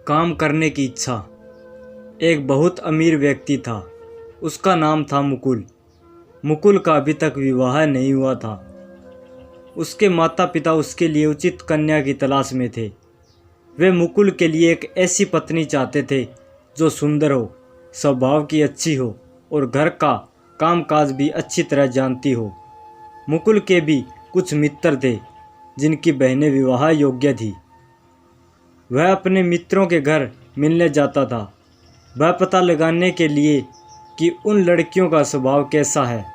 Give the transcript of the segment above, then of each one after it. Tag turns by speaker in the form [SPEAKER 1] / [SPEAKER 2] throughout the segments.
[SPEAKER 1] काम करने की इच्छा। एक बहुत अमीर व्यक्ति था। उसका नाम था मुकुल। मुकुल का अभी तक विवाह नहीं हुआ था। उसके माता पिता उसके लिए उचित कन्या की तलाश में थे। वे मुकुल के लिए एक ऐसी पत्नी चाहते थे जो सुंदर हो, स्वभाव की अच्छी हो और घर का कामकाज भी अच्छी तरह जानती हो। मुकुल के भी कुछ मित्र थे जिनकी बहनें विवाह योग्य थी। वह अपने मित्रों के घर मिलने जाता था, वह पता लगाने के लिए कि उन लड़कियों का स्वभाव कैसा है।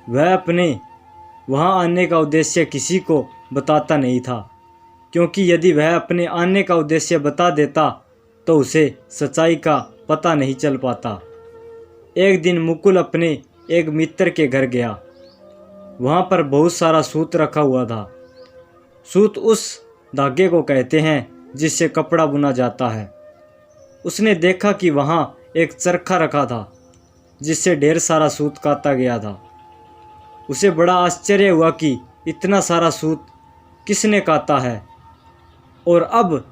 [SPEAKER 1] वह अपने वहाँ आने का उद्देश्य किसी को बताता नहीं था, क्योंकि यदि वह अपने आने का उद्देश्य बता देता तो उसे सच्चाई का पता नहीं चल पाता। एक दिन मुकुल अपने एक मित्र के घर गया। वहाँ पर बहुत सारा सूत रखा हुआ था। सूत उस धागे को कहते हैं जिससे कपड़ा बुना जाता है। उसने देखा कि वहाँ एक चरखा रखा था जिससे ढेर सारा सूत काता गया था। उसे बड़ा आश्चर्य हुआ कि इतना सारा सूत किसने काता है और अब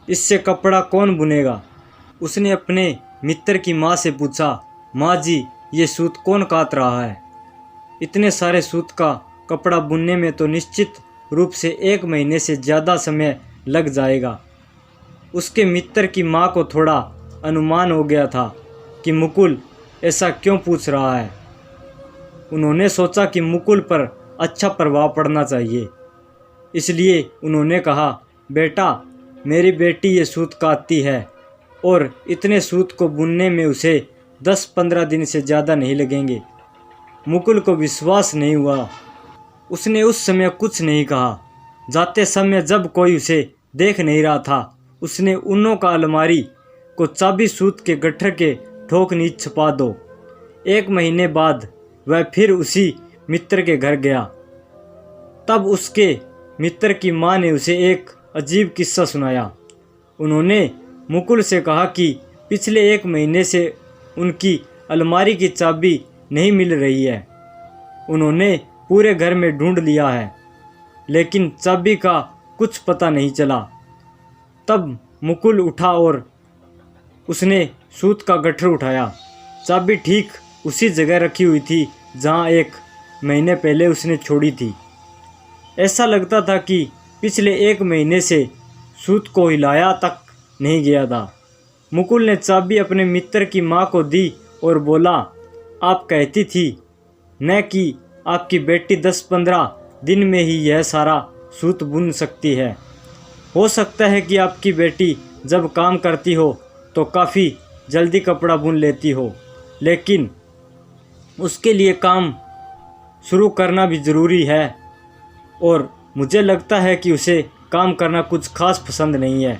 [SPEAKER 1] इससे कपड़ा कौन बुनेगा। उसने अपने मित्र की माँ से पूछा, माँ जी, ये सूत कौन काट रहा है? इतने सारे सूत का कपड़ा बुनने में तो निश्चित रूप से 1 महीने से ज़्यादा समय लग जाएगा। उसके मित्र की माँ को थोड़ा अनुमान हो गया था कि मुकुल ऐसा क्यों पूछ रहा है। उन्होंने सोचा कि मुकुल पर अच्छा प्रभाव पड़ना चाहिए, इसलिए उन्होंने कहा, बेटा, मेरी बेटी ये सूत काटती है और इतने सूत को बुनने में उसे 10-15 दिन से ज़्यादा नहीं लगेंगे। मुकुल को विश्वास नहीं हुआ। उसने उस समय कुछ नहीं कहा। जाते समय जब कोई उसे देख नहीं रहा था, उसने ऊनों का अलमारी को चाबी सूत के गट्ठर के ठोक नीचे छुपा दो। 1 महीने बाद वह फिर उसी मित्र के घर गया। तब उसके मित्र की माँ ने उसे एक अजीब किस्सा सुनाया। उन्होंने मुकुल से कहा कि पिछले 1 महीने से उनकी अलमारी की चाबी नहीं मिल रही है। उन्होंने पूरे घर में ढूंढ लिया है, लेकिन चाबी का कुछ पता नहीं चला। तब मुकुल उठा और उसने सूत का गट्ठर उठाया। चाबी ठीक उसी जगह रखी हुई थी जहां 1 महीने पहले उसने छोड़ी थी। ऐसा लगता था कि पिछले 1 महीने से सूत को हिलाया तक नहीं गया था। मुकुल ने चाबी अपने मित्र की माँ को दी और बोला, आप कहती थी न कि आपकी बेटी 10-15 दिन में ही यह सारा सूत बुन सकती है। हो सकता है कि आपकी बेटी जब काम करती हो तो काफ़ी जल्दी कपड़ा बुन लेती हो, लेकिन उसके लिए काम शुरू करना भी ज़रूरी है और मुझे लगता है कि उसे काम करना कुछ खास पसंद नहीं है।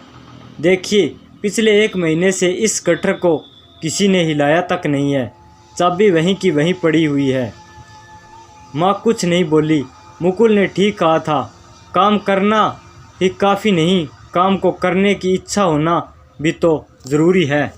[SPEAKER 1] देखिए, पिछले 1 महीने से इस गट्ठर को किसी ने हिलाया तक नहीं है। चाबी वहीं की वहीं पड़ी हुई है। माँ कुछ नहीं बोली। मुकुल ने ठीक कहा था, काम करना ही काफ़ी नहीं, काम को करने की इच्छा होना भी तो ज़रूरी है।